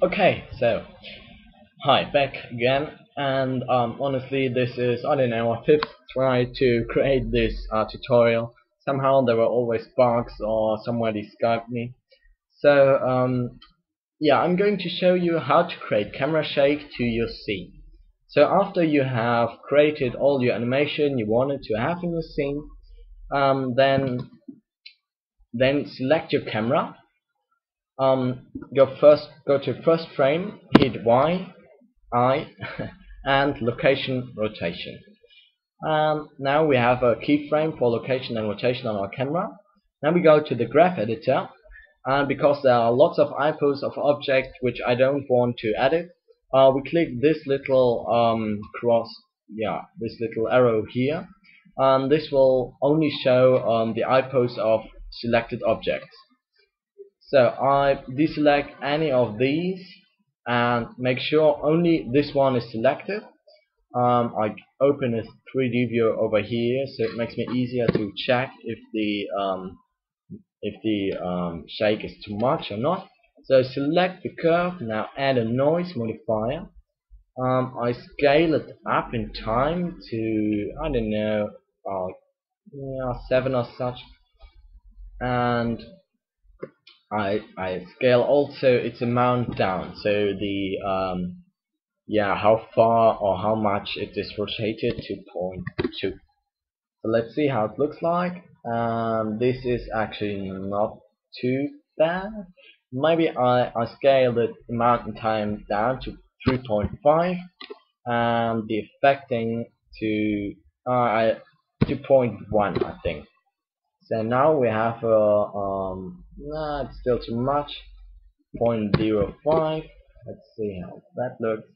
Okay, so hi, back again, and honestly, this is, I don't know, my fifth try to create this tutorial. Somehow there were always bugs or somebody Skyped me. So yeah, I'm going to show you how to create camera shake to your scene. So after you have created all your animation you wanted to have in your scene, then select your camera. Go to first frame, hit Y, I, and location rotation. Now we have a keyframe for location and rotation on our camera. Now we go to the graph editor, and because there are lots of ipos of objects which I don't want to edit, we click this little this little arrow here, and this will only show the ipos of selected objects. So I deselect any of these and make sure only this one is selected. I open a 3D view over here, so it makes me easier to check if the shake is too much or not. So select the curve. Now add a noise modifier. I scale it up in time to, I don't know, 7 or such, and I scale also its amount down, so the how far or how much it is rotated to 0.2. So let's see how it looks like. This is actually not too bad. Maybe I scale the amount and time down to 3.5 and the affecting to 2.1, I think. So now we have it's still too much, 0.05. Let's see how that looks.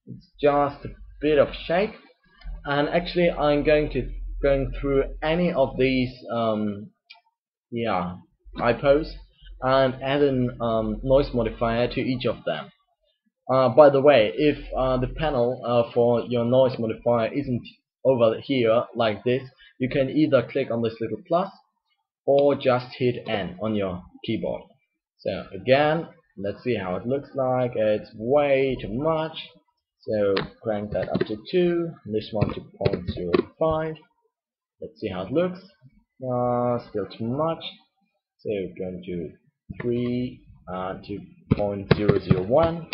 It's just a bit of shake, and actually I'm going through any of these ipos and adding noise modifier to each of them. By the way, if the panel for your noise modifier isn't over here like this, you can either click on this little plus or just hit N on your keyboard. So again, let's see how it looks like. It's way too much, so crank that up to 2, this one to 0.05. Let's see how it looks. Still too much, so going to 3 to 0.001.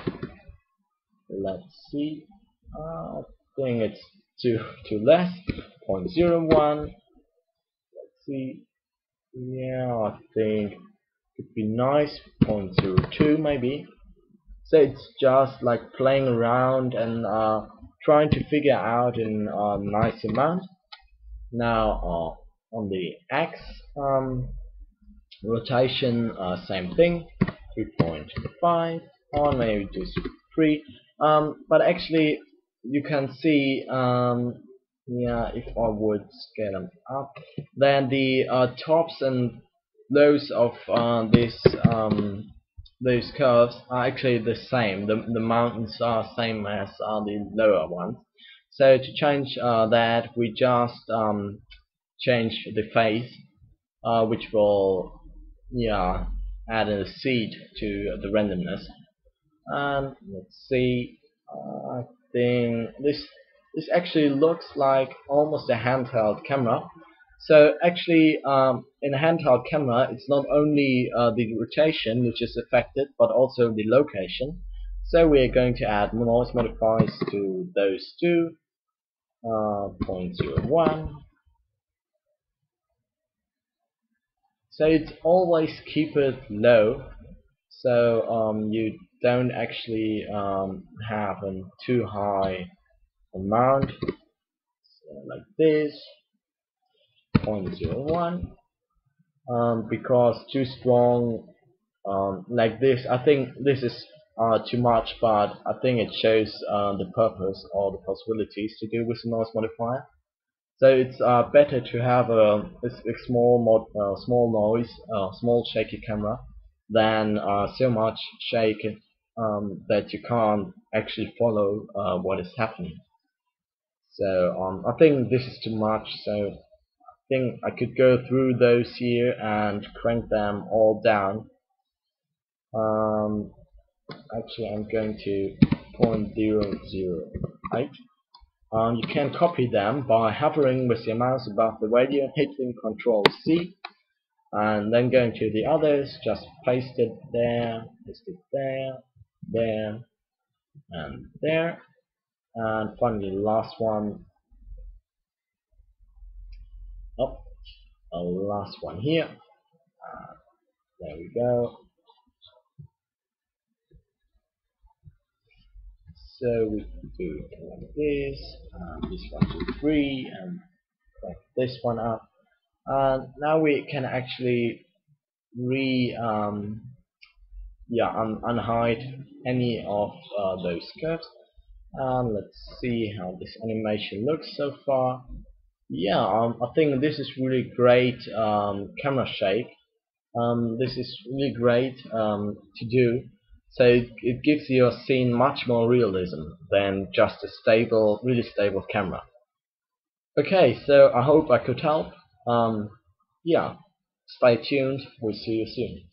Let's see. I think it's too less. 0.01. Let's see. Yeah, I think it'd be nice. 0.02 maybe. So it's just like playing around and trying to figure out a nice amount. Now on the X rotation, same thing, 3.5, or maybe just 3. But actually you can see, if I would scale them up, then the tops and lows of those curves are actually the same. The mountains are same as the lower ones. So to change that, we just change the face, which will add a seed to the randomness. And let's see. I think this actually looks like almost a handheld camera. So actually, in a handheld camera, it's not only the rotation which is affected, but also the location. So we're going to add noise modifiers to those two. 0.01. So it's always keep it low, so you don't actually have a too high amount, so like this. 0.01. Because too strong like this, I think this is too much, but I think it shows the purpose or the possibilities to do with the noise modifier. So it's better to have a small noise, small shaky camera than so much shake that you can't actually follow what is happening. So I think this is too much, so I think I could go through those here and crank them all down. Actually, I'm going to 0.008. You can copy them by hovering with your mouse above the radio, hitting Control C, and then going to the others, just paste it there, there, and there, and finally the last one, up, last one here. There we go. So we can do it like this 1, 2, 3, and crack this one up. And now we can actually unhide any of those curves. And let's see how this animation looks so far. Yeah, I think this is really great camera shake. This is really great to do. So it gives your scene much more realism than just a stable, really stable camera. Okay, so I hope I could help. Yeah, stay tuned. We'll see you soon.